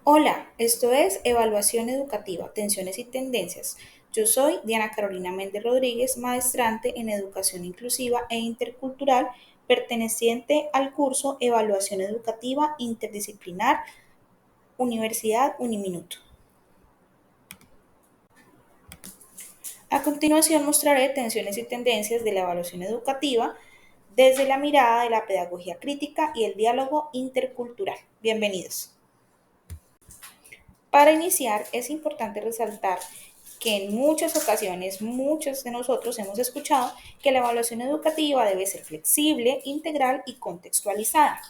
Hola, esto es Evaluación Educativa, Tensiones y Tendencias. Yo soy Diana Carolina Méndez Rodríguez, maestrante en Educación Inclusiva e Intercultural, perteneciente al curso Evaluación Educativa Interdisciplinar, Universidad Uniminuto. A continuación mostraré tensiones y tendencias de la evaluación educativa desde la mirada de la pedagogía crítica y el diálogo intercultural. Bienvenidos. Para iniciar, es importante resaltar que en muchas ocasiones muchos de nosotros hemos escuchado que la evaluación educativa debe ser flexible, integral y contextualizada.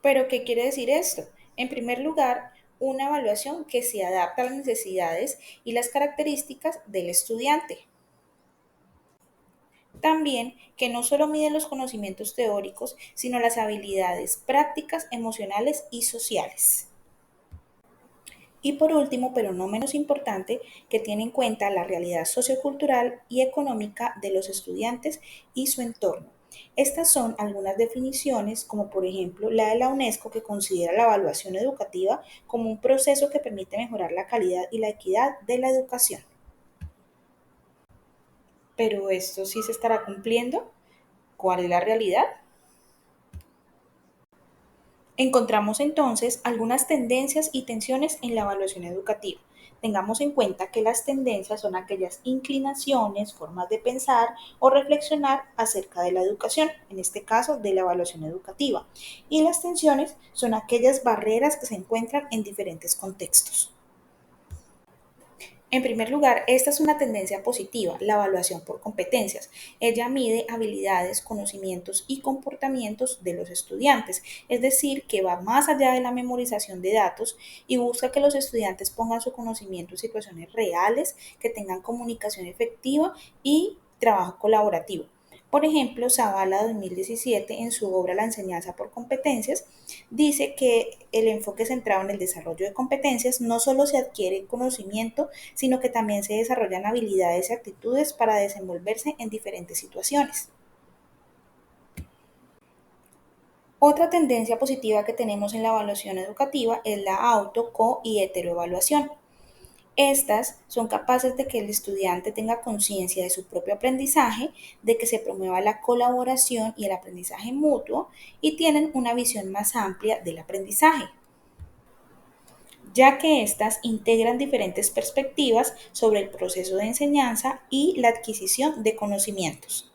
¿Pero qué quiere decir esto? En primer lugar, una evaluación que se adapta a las necesidades y las características del estudiante. También que no solo mide los conocimientos teóricos, sino las habilidades prácticas, emocionales y sociales. Y por último, pero no menos importante, que tiene en cuenta la realidad sociocultural y económica de los estudiantes y su entorno. Estas son algunas definiciones, como por ejemplo la de la UNESCO, que considera la evaluación educativa como un proceso que permite mejorar la calidad y la equidad de la educación. Pero esto sí se estará cumpliendo. ¿Cuál es la realidad? Encontramos entonces algunas tendencias y tensiones en la evaluación educativa. Tengamos en cuenta que las tendencias son aquellas inclinaciones, formas de pensar o reflexionar acerca de la educación, en este caso de la evaluación educativa. Y las tensiones son aquellas barreras que se encuentran en diferentes contextos. En primer lugar, esta es una tendencia positiva, la evaluación por competencias. Ella mide habilidades, conocimientos y comportamientos de los estudiantes, es decir, que va más allá de la memorización de datos y busca que los estudiantes pongan su conocimiento en situaciones reales, que tengan comunicación efectiva y trabajo colaborativo. Por ejemplo, Zavala 2017, en su obra La enseñanza por competencias, dice que el enfoque centrado en el desarrollo de competencias no solo se adquiere conocimiento, sino que también se desarrollan habilidades y actitudes para desenvolverse en diferentes situaciones. Otra tendencia positiva que tenemos en la evaluación educativa es la auto, co y heteroevaluación. Estas son capaces de que el estudiante tenga conciencia de su propio aprendizaje, de que se promueva la colaboración y el aprendizaje mutuo y tienen una visión más amplia del aprendizaje, ya que éstas integran diferentes perspectivas sobre el proceso de enseñanza y la adquisición de conocimientos.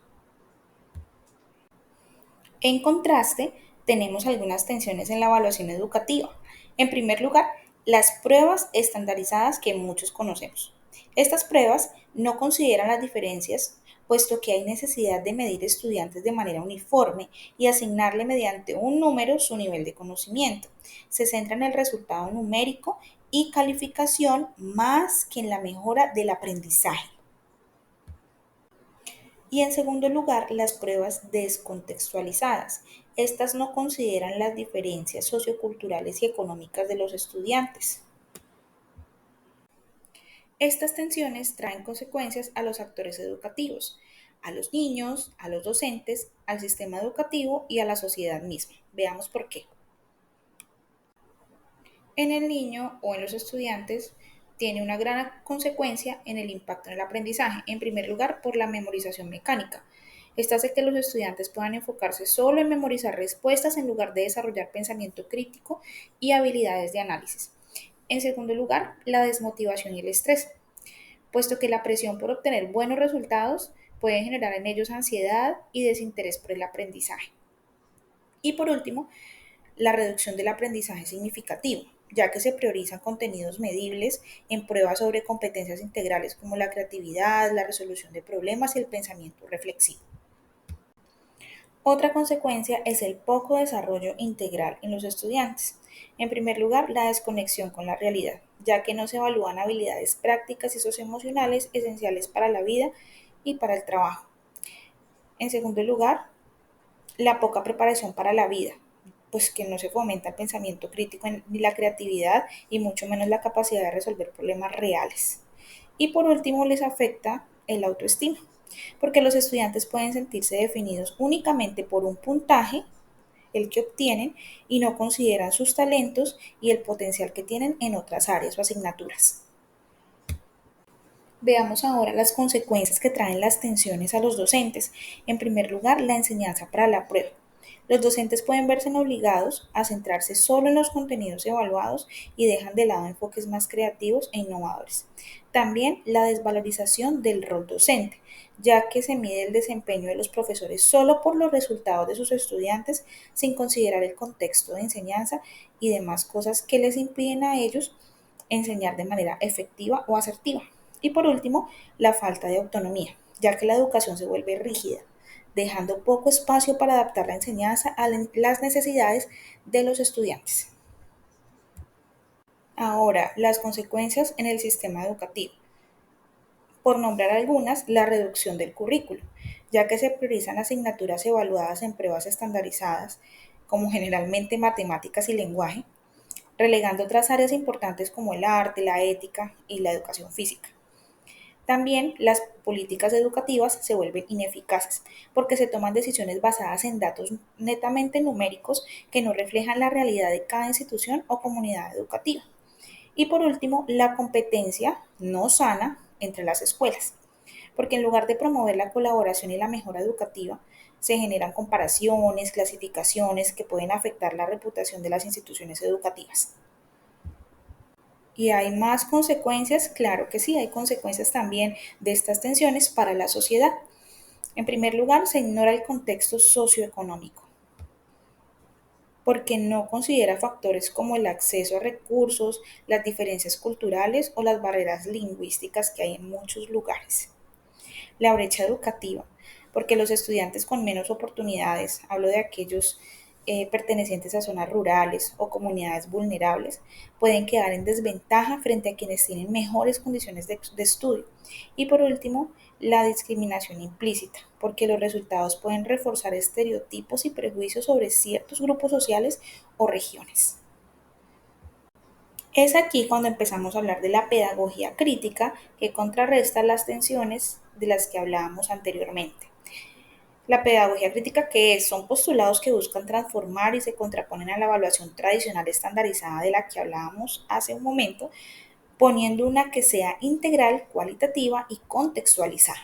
En contraste, tenemos algunas tensiones en la evaluación educativa. En primer lugar, las pruebas estandarizadas que muchos conocemos. Estas pruebas no consideran las diferencias, puesto que hay necesidad de medir estudiantes de manera uniforme y asignarle mediante un número su nivel de conocimiento. Se centra en el resultado numérico y calificación más que en la mejora del aprendizaje. Y en segundo lugar, las pruebas descontextualizadas. Estas no consideran las diferencias socioculturales y económicas de los estudiantes. Estas tensiones traen consecuencias a los actores educativos, a los niños, a los docentes, al sistema educativo y a la sociedad misma. Veamos por qué. En el niño o en los estudiantes tiene una gran consecuencia en el impacto en el aprendizaje, en primer lugar por la memorización mecánica. Esta hace que los estudiantes puedan enfocarse solo en memorizar respuestas en lugar de desarrollar pensamiento crítico y habilidades de análisis. En segundo lugar, la desmotivación y el estrés, puesto que la presión por obtener buenos resultados puede generar en ellos ansiedad y desinterés por el aprendizaje. Y por último, la reducción del aprendizaje significativo, ya que se priorizan contenidos medibles en pruebas sobre competencias integrales como la creatividad, la resolución de problemas y el pensamiento reflexivo. Otra consecuencia es el poco desarrollo integral en los estudiantes. En primer lugar, la desconexión con la realidad, ya que no se evalúan habilidades prácticas y socioemocionales esenciales para la vida y para el trabajo. En segundo lugar, la poca preparación para la vida, pues que no se fomenta el pensamiento crítico ni la creatividad y mucho menos la capacidad de resolver problemas reales. Y por último, les afecta el autoestima, porque los estudiantes pueden sentirse definidos únicamente por un puntaje el que obtienen y no consideran sus talentos y el potencial que tienen en otras áreas o asignaturas. Veamos ahora las consecuencias que traen las tensiones a los docentes. En primer lugar, la enseñanza para la prueba. Los docentes pueden verse obligados a centrarse solo en los contenidos evaluados y dejan de lado enfoques más creativos e innovadores. También la desvalorización del rol docente, ya que se mide el desempeño de los profesores solo por los resultados de sus estudiantes sin considerar el contexto de enseñanza y demás cosas que les impiden a ellos enseñar de manera efectiva o asertiva. Y por último, la falta de autonomía, ya que la educación se vuelve rígida, dejando poco espacio para adaptar la enseñanza a las necesidades de los estudiantes. Ahora, las consecuencias en el sistema educativo. Por nombrar algunas, la reducción del currículo, ya que se priorizan asignaturas evaluadas en pruebas estandarizadas, como generalmente matemáticas y lenguaje, relegando otras áreas importantes como el arte, la ética y la educación física. También las políticas educativas se vuelven ineficaces porque se toman decisiones basadas en datos netamente numéricos que no reflejan la realidad de cada institución o comunidad educativa. Y por último, la competencia no sana entre las escuelas, porque en lugar de promover la colaboración y la mejora educativa, se generan comparaciones, clasificaciones que pueden afectar la reputación de las instituciones educativas. ¿Y hay más consecuencias? Claro que sí, hay consecuencias también de estas tensiones para la sociedad. En primer lugar, se ignora el contexto socioeconómico, porque no considera factores como el acceso a recursos, las diferencias culturales o las barreras lingüísticas que hay en muchos lugares. La brecha educativa, porque los estudiantes con menos oportunidades, hablo de aquellos pertenecientes a zonas rurales o comunidades vulnerables, pueden quedar en desventaja frente a quienes tienen mejores condiciones de estudio. Y por último, la discriminación implícita, porque los resultados pueden reforzar estereotipos y prejuicios sobre ciertos grupos sociales o regiones. Es aquí cuando empezamos a hablar de la pedagogía crítica que contrarresta las tensiones de las que hablábamos anteriormente. La pedagogía crítica, que es, son postulados que buscan transformar y se contraponen a la evaluación tradicional estandarizada de la que hablábamos hace un momento, poniendo una que sea integral, cualitativa y contextualizada.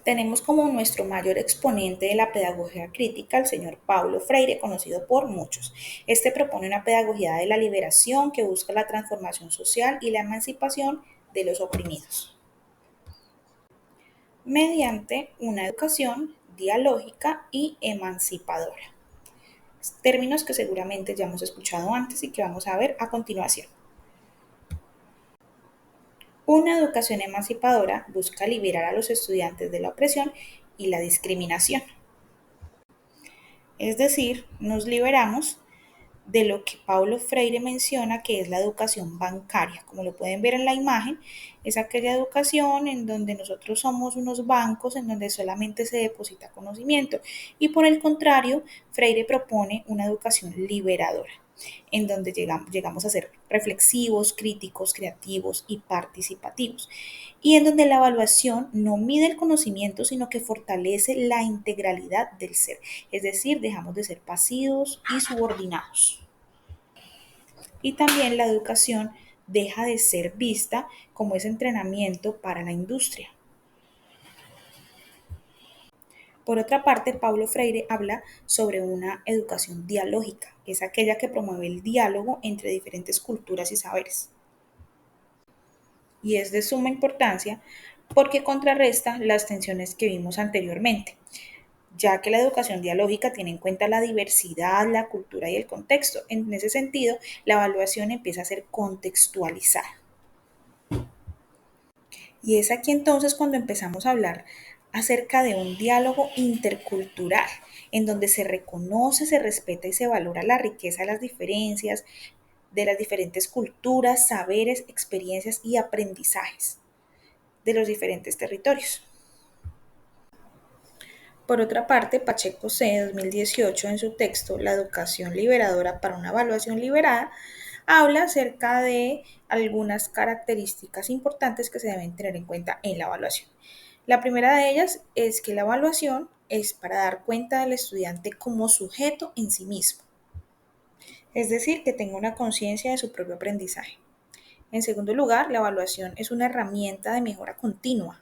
Tenemos como nuestro mayor exponente de la pedagogía crítica al señor Paulo Freire, conocido por muchos. Este propone una pedagogía de la liberación que busca la transformación social y la emancipación de los oprimidos, mediante una educación dialógica y emancipadora. Términos que seguramente ya hemos escuchado antes y que vamos a ver a continuación. Una educación emancipadora busca liberar a los estudiantes de la opresión y la discriminación. Es decir, nos liberamos de lo que Paulo Freire menciona que es la educación bancaria. Como lo pueden ver en la imagen, es aquella educación en donde nosotros somos unos bancos en donde solamente se deposita conocimiento. Y por el contrario, Freire propone una educación liberadora, en donde llegamos a ser reflexivos, críticos, creativos y participativos, y en donde la evaluación no mide el conocimiento, sino que fortalece la integralidad del ser, es decir, dejamos de ser pasivos y subordinados. Y también la educación deja de ser vista como ese entrenamiento para la industria. Por otra parte, Paulo Freire habla sobre una educación dialógica, que es aquella que promueve el diálogo entre diferentes culturas y saberes. Y es de suma importancia porque contrarresta las tensiones que vimos anteriormente, ya que la educación dialógica tiene en cuenta la diversidad, la cultura y el contexto. En ese sentido, la evaluación empieza a ser contextualizada. Y es aquí entonces cuando empezamos a hablar acerca de un diálogo intercultural, en donde se reconoce, se respeta y se valora la riqueza de las diferencias, de las diferentes culturas, saberes, experiencias y aprendizajes de los diferentes territorios. Por otra parte, Pacheco C. 2018, en su texto La educación liberadora para una evaluación liberada, habla acerca de algunas características importantes que se deben tener en cuenta en la evaluación. La primera de ellas es que la evaluación es para dar cuenta del estudiante como sujeto en sí mismo, es decir, que tenga una conciencia de su propio aprendizaje. En segundo lugar, la evaluación es una herramienta de mejora continua,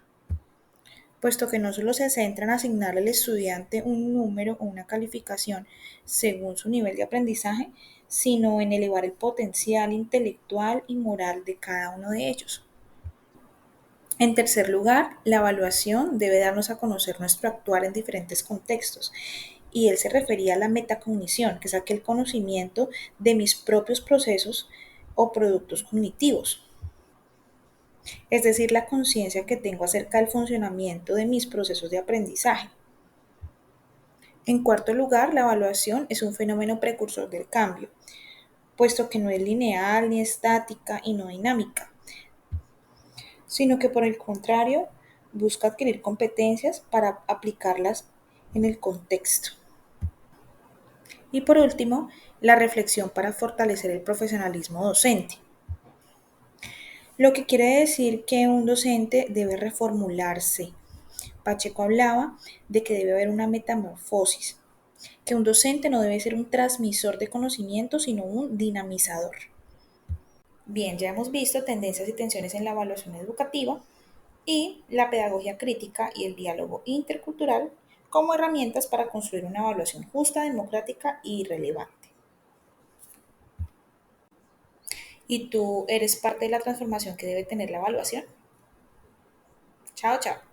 puesto que no solo se centra en asignarle al estudiante un número o una calificación según su nivel de aprendizaje, sino en elevar el potencial intelectual y moral de cada uno de ellos. En tercer lugar, la evaluación debe darnos a conocer nuestro actuar en diferentes contextos, y él se refería a la metacognición, que es aquel conocimiento de mis propios procesos o productos cognitivos, es decir, la conciencia que tengo acerca del funcionamiento de mis procesos de aprendizaje. En cuarto lugar, la evaluación es un fenómeno precursor del cambio, puesto que no es lineal ni estática y no dinámica, sino que por el contrario busca adquirir competencias para aplicarlas en el contexto. Y por último, la reflexión para fortalecer el profesionalismo docente. Lo que quiere decir que un docente debe reformularse. Pacheco hablaba de que debe haber una metamorfosis, que un docente no debe ser un transmisor de conocimiento, sino un dinamizador. Bien, ya hemos visto tendencias y tensiones en la evaluación educativa y la pedagogía crítica y el diálogo intercultural como herramientas para construir una evaluación justa, democrática y relevante. ¿Y tú eres parte de la transformación que debe tener la evaluación? Chao, chao.